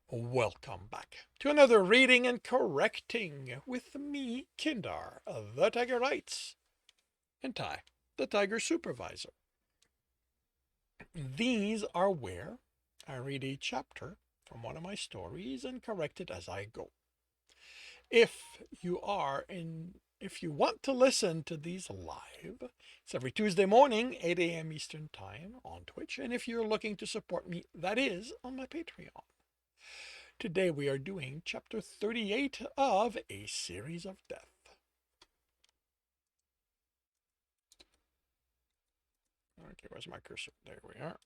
Welcome back to another reading and correcting with me, Kindar, the Tiger Writes, and Ty, the Tiger Supervisor. These are where I read a chapter from one of my stories and correct it as I go. If you want to listen to these live, it's every Tuesday morning, 8 a.m. Eastern Time on Twitch, and if you're looking to support me, that is on my Patreon. Today we are doing chapter 38 of A Series of Death. Okay, where's my cursor? There we are.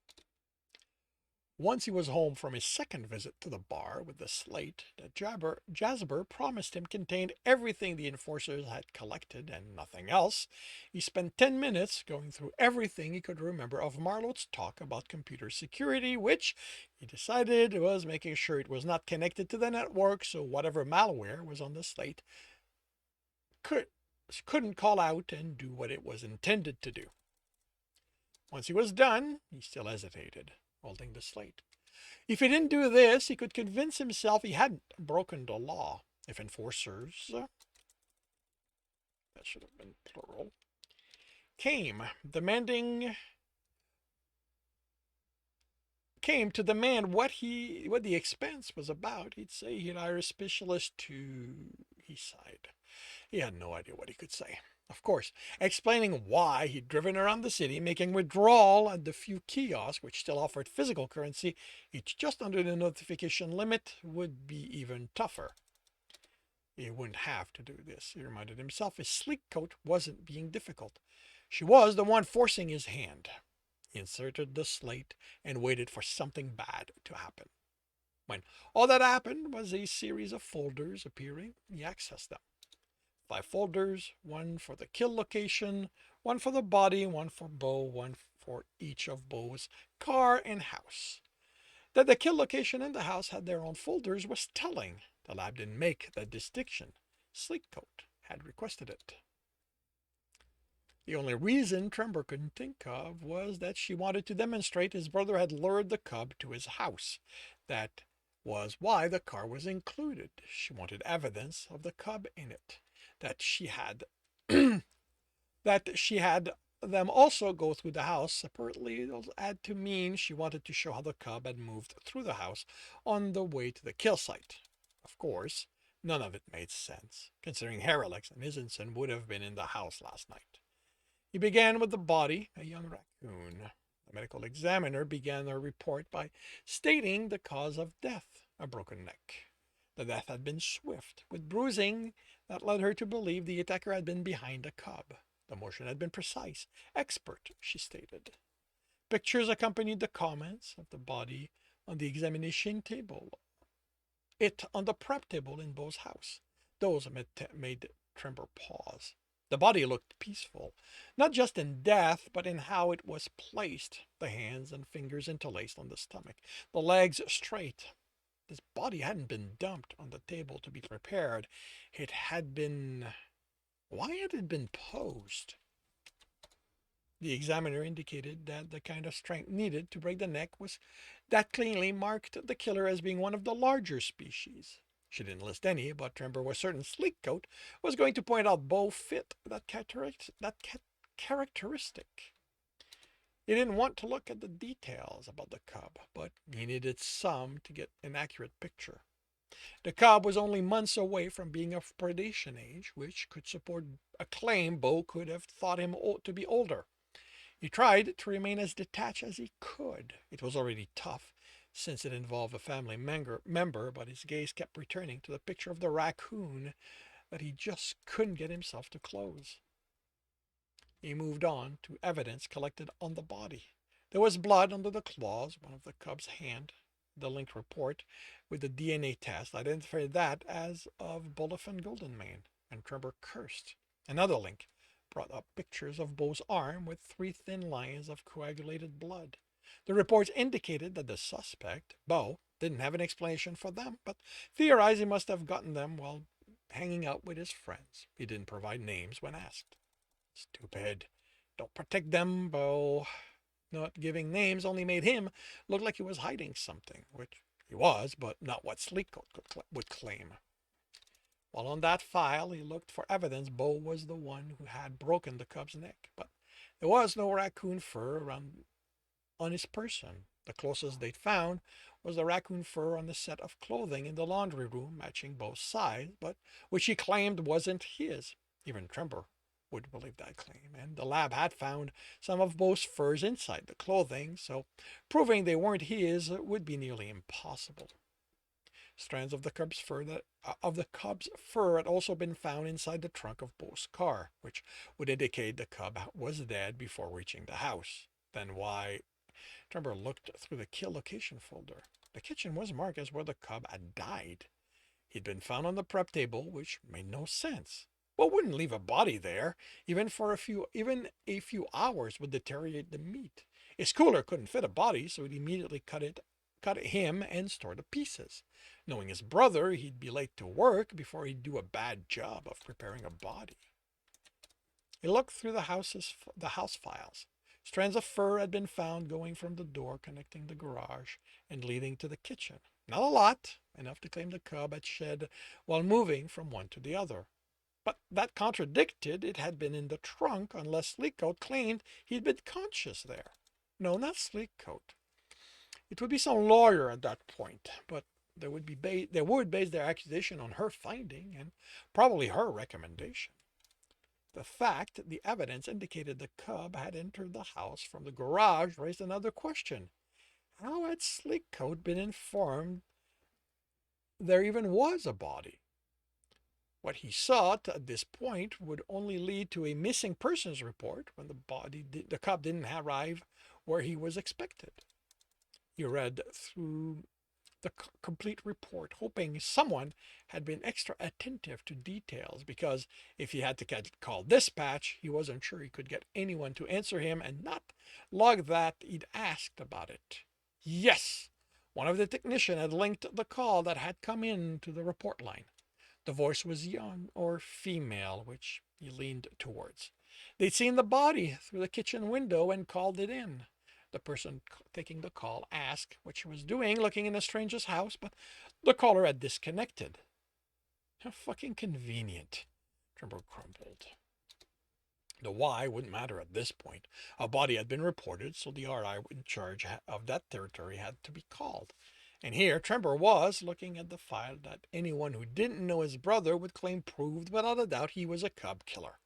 Once he was home from his second visit to the bar with the slate that Jasper promised him contained everything the enforcers had collected and nothing else, he spent 10 minutes going through everything he could remember of Marlot's talk about computer security, which he decided was making sure it was not connected to the network, so whatever malware was on the slate couldn't call out and do what it was intended to do. Once he was done, he still hesitated, holding the slate. If he didn't do this, he could convince himself he hadn't broken the law. If enforcers, that should have been plural, came to demand what the expense was about, he'd say he'd hire a specialist he sighed. He had no idea what he could say. Of course, explaining why he'd driven around the city, making withdrawal at the few kiosks which still offered physical currency, each just under the notification limit, would be even tougher. He wouldn't have to do this, he reminded himself. His sleek coat wasn't being difficult. She was the one forcing his hand. He inserted the slate and waited for something bad to happen. When all that happened was a series of folders appearing, he accessed them. 5 folders, one for the kill location, one for the body, one for Bo, one for each of Bo's car and house. That the kill location and the house had their own folders was telling. The lab didn't make that distinction. Sleekcoat had requested it. The only reason Trembor couldn't think of was that she wanted to demonstrate his brother had lured the cub to his house. That was why the car was included. She wanted evidence of the cub in it. That she had them also go through the house separately had to mean she wanted to show how the cub had moved through the house on the way to the kill site. Of course, none of it made sense, considering Heralex and Isenson would have been in the house last night. He began with the body, a young raccoon. The medical examiner began her report by stating the cause of death, a broken neck. The death had been swift, with bruising that led her to believe the attacker had been behind the cub. The motion had been precise, expert, she stated. Pictures accompanied the comments of the body on the examination table. It on the prep table in Beau's house. Those made Trembor pause. The body looked peaceful, not just in death, but in how it was placed. The hands and fingers interlaced on the stomach, the legs straight. This body hadn't been dumped on the table to be prepared. It had been... Why had it been posed? The examiner indicated that the kind of strength needed to break the neck was that cleanly marked the killer as being one of the larger species. She didn't list any, but Trembor was certain Sleekcoat was going to point out Beau fit that characteristic. He didn't want to look at the details about the cub, but he needed some to get an accurate picture. The cub was only months away from being of predation age, which could support a claim Beau could have thought him to be older. He tried to remain as detached as he could. It was already tough, since it involved a family member, but his gaze kept returning to the picture of the raccoon that he just couldn't get himself to close. He moved on to evidence collected on the body. There was blood under the claws, one of the cub's hand. The linked report with the DNA test identified that as of Bolifan Goldenmane, and Trembor cursed. Another link brought up pictures of Beau's arm with 3 thin lines of coagulated blood. The reports indicated that the suspect, Beau, didn't have an explanation for them, but theorized he must have gotten them while hanging out with his friends. He didn't provide names when asked. Stupid. Don't protect them, Beau. Not giving names only made him look like he was hiding something, which He was, but not what Sleekcoat would claim. While on that file, he looked for evidence Bo was the one who had broken the cub's neck, but there was no raccoon fur around on his person. The closest they'd found was the raccoon fur on the set of clothing in the laundry room, matching both sides, but which he claimed wasn't his. Even Trembor wouldn't believe that claim, and the lab had found some of Bo's furs inside the clothing, so proving they weren't his would be nearly impossible. Strands of the cub's fur had also been found inside the trunk of Bo's car, which would indicate the cub was dead before reaching the house. Then why? Trevor looked through the kill location folder. The kitchen was marked as where the cub had died. He'd been found on the prep table, which made no sense. Well, wouldn't leave a body there, even a few hours would deteriorate the meat. His cooler couldn't fit a body, so he'd immediately cut him and store the pieces. Knowing his brother, he'd be late to work before he'd do a bad job of preparing a body. He looked through the house files. Strands of fur had been found going from the door connecting the garage and leading to the kitchen. Not a lot, enough to claim the cub had shed while moving from one to the other. But that contradicted it had been in the trunk unless Sleekcoat claimed he'd been conscious there. No, not Sleekcoat. It would be some lawyer at that point, but they would base their accusation on her finding and probably her recommendation. The fact the evidence indicated the cub had entered the house from the garage raised another question. How had Sleekcoat been informed there even was a body? What he sought at this point would only lead to a missing persons report when the cub didn't arrive where he was expected. He read through the complete report, hoping someone had been extra attentive to details, because if he had to call dispatch, he wasn't sure he could get anyone to answer him and not log that he'd asked about it. Yes, one of the technicians had linked the call that had come in to the report line. The voice was young or female, which he leaned towards. They'd seen the body through the kitchen window and called it in. The person taking the call asked what she was doing looking in the stranger's house, but the caller had disconnected. How fucking convenient, Trembor grumbled. The why wouldn't matter at this point. A body had been reported, so the RI in charge of that territory had to be called. And here Trembor was looking at the file that anyone who didn't know his brother would claim proved without a doubt he was a cub killer.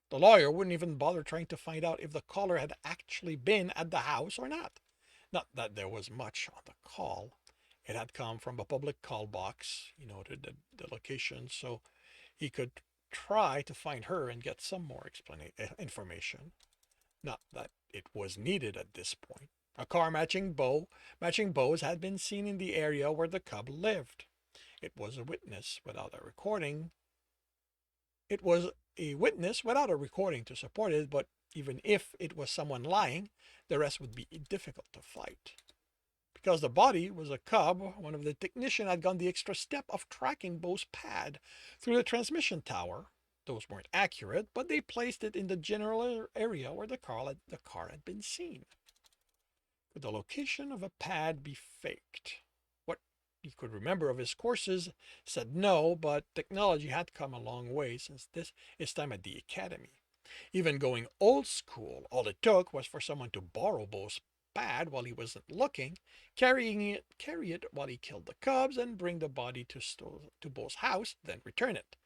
The lawyer wouldn't even bother trying to find out if the caller had actually been at the house or not. Not that there was much on the call. It had come from a public call box. He noted the location so he could try to find her and get some more information. Not that it was needed at this point. A car matching Bo's had been seen in the area where the cub lived. It was a witness without a recording to support it, but even if it was someone lying, the rest would be difficult to fight. Because the body was a cub, one of the technicians had gone the extra step of tracking Bo's pad through the transmission tower. Those weren't accurate, but they placed it in the general area where the car had been seen. Could the location of a pad be faked? What he could remember of his courses said no, but technology had come a long way since his time at the academy. Even going old school, all it took was for someone to borrow Bo's pad while he wasn't looking, carry it while he killed the cubs, and bring the body to Bo's house, then return it.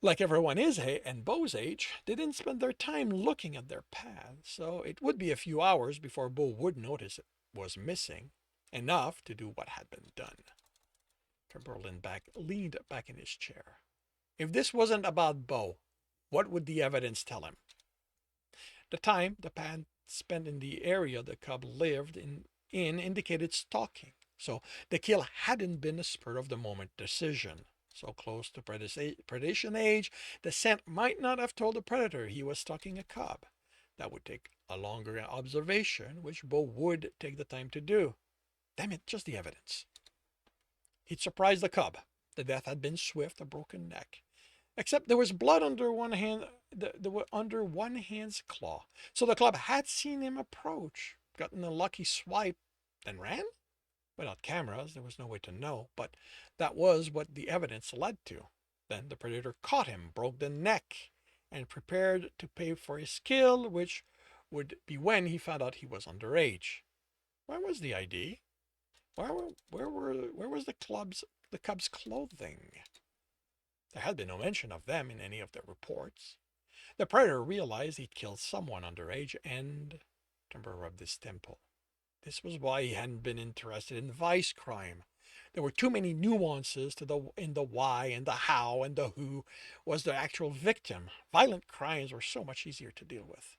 Like everyone his and Bo's age, they didn't spend their time looking at their pad, so it would be a few hours before Bo would notice it was missing, enough to do what had been done. Trembor leaned back in his chair. If this wasn't about Bo, what would the evidence tell him? The time the pad spent in the area the cub lived in indicated stalking, so the kill hadn't been a spur-of-the-moment decision. So close to predation age, the scent might not have told the predator he was stalking a cub. That would take a longer observation, which Bo would take the time to do. Damn it, just the evidence. He'd surprised the cub. The death had been swift, a broken neck. Except there was blood under one hand's claw. So the cub had seen him approach, gotten a lucky swipe, then ran? Without cameras, there was no way to know, but that was what the evidence led to. Then the predator caught him, broke the neck, and prepared to pay for his kill, which would be when he found out he was underage. Where was the ID? Where was the cub's clothing? There had been no mention of them in any of their reports. The predator realized he'd killed someone underage and Trembor rubbed his temple. This was why he hadn't been interested in vice crime. There were too many nuances in the why and the how and the who was the actual victim. Violent crimes were so much easier to deal with.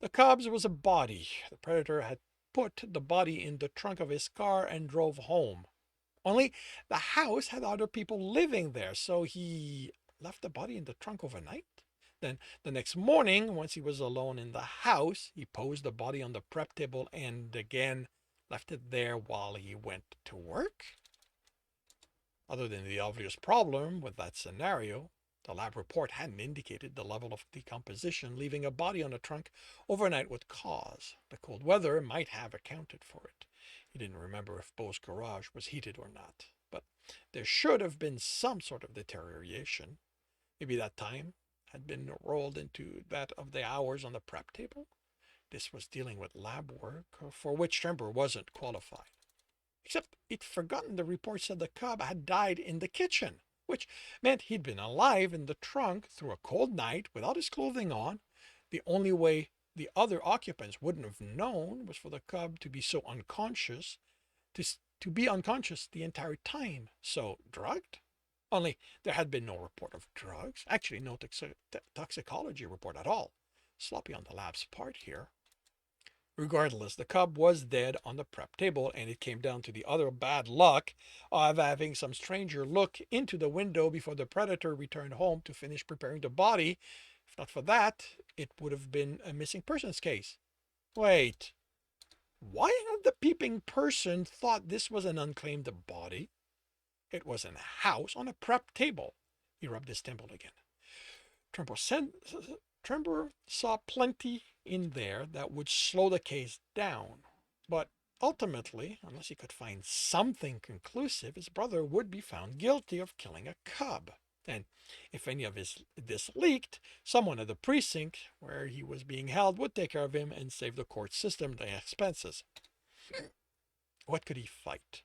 The cub's was a body. The predator had put the body in the trunk of his car and drove home. Only the house had other people living there, so he left the body in the trunk overnight. Then the next morning, once he was alone in the house, he posed the body on the prep table and again left it there while he went to work. Other than the obvious problem with that scenario, the lab report hadn't indicated the level of decomposition leaving a body on a trunk overnight would cause. The cold weather might have accounted for it. He didn't remember if Beau's garage was heated or not, but there should have been some sort of deterioration. Maybe that time had been rolled into that of the hours on the prep table. This was dealing with lab work for which Trembor wasn't qualified. Except he'd forgotten the report said the cub had died in the kitchen, which meant he'd been alive in the trunk through a cold night without his clothing on. The only way the other occupants wouldn't have known was for the cub to be so unconscious, to be unconscious the entire time. So drugged? Only there had been no report of drugs, actually no toxicology report at all. Sloppy on the lab's part here. Regardless, the cub was dead on the prep table, and it came down to the other bad luck of having some stranger look into the window before the predator returned home to finish preparing the body. If not for that, it would have been a missing persons case. Wait, why had the peeping person thought this was an unclaimed body? It was in a house on a prep table. He rubbed his temple again. Trembor saw plenty in there that would slow the case down. But ultimately, unless he could find something conclusive, his brother would be found guilty of killing a cub. And if any of this leaked, someone at the precinct where he was being held would take care of him and save the court system the expenses. What could he fight?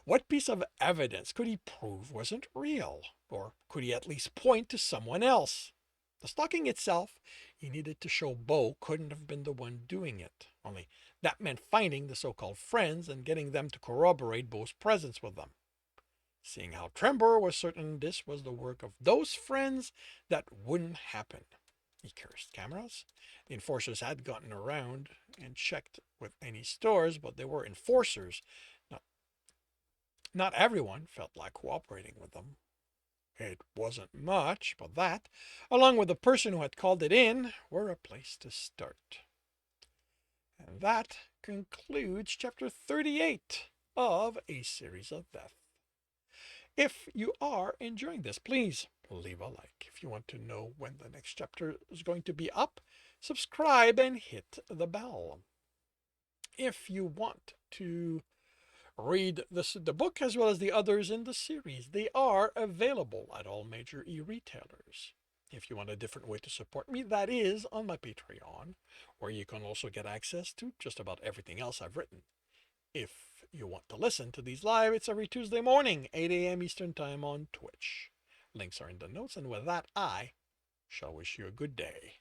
What piece of evidence could he prove wasn't real? Or could he at least point to someone else? The stalking itself, he needed to show Beau couldn't have been the one doing it. Only that meant finding the so-called friends and getting them to corroborate Beau's presence with them. Seeing how Trembor was certain this was the work of those friends, that wouldn't happen. He cursed cameras. The enforcers had gotten around and checked with any stores, but they were enforcers. Not everyone felt like cooperating with them. It wasn't much, but that, along with the person who had called it in, were a place to start. And that concludes chapter 38 of A Series of Death. If you are enjoying this, please leave a like. If you want to know when the next chapter is going to be up, subscribe and hit the bell. If you want to read the book as well as the others in the series, they are available at all major e-retailers. If you want a different way to support me, that is on my Patreon, where you can also get access to just about everything else I've written. If you want to listen to these live, it's every Tuesday morning, 8 a.m. Eastern Time on Twitch. Links are in the notes, and with that, I shall wish you a good day.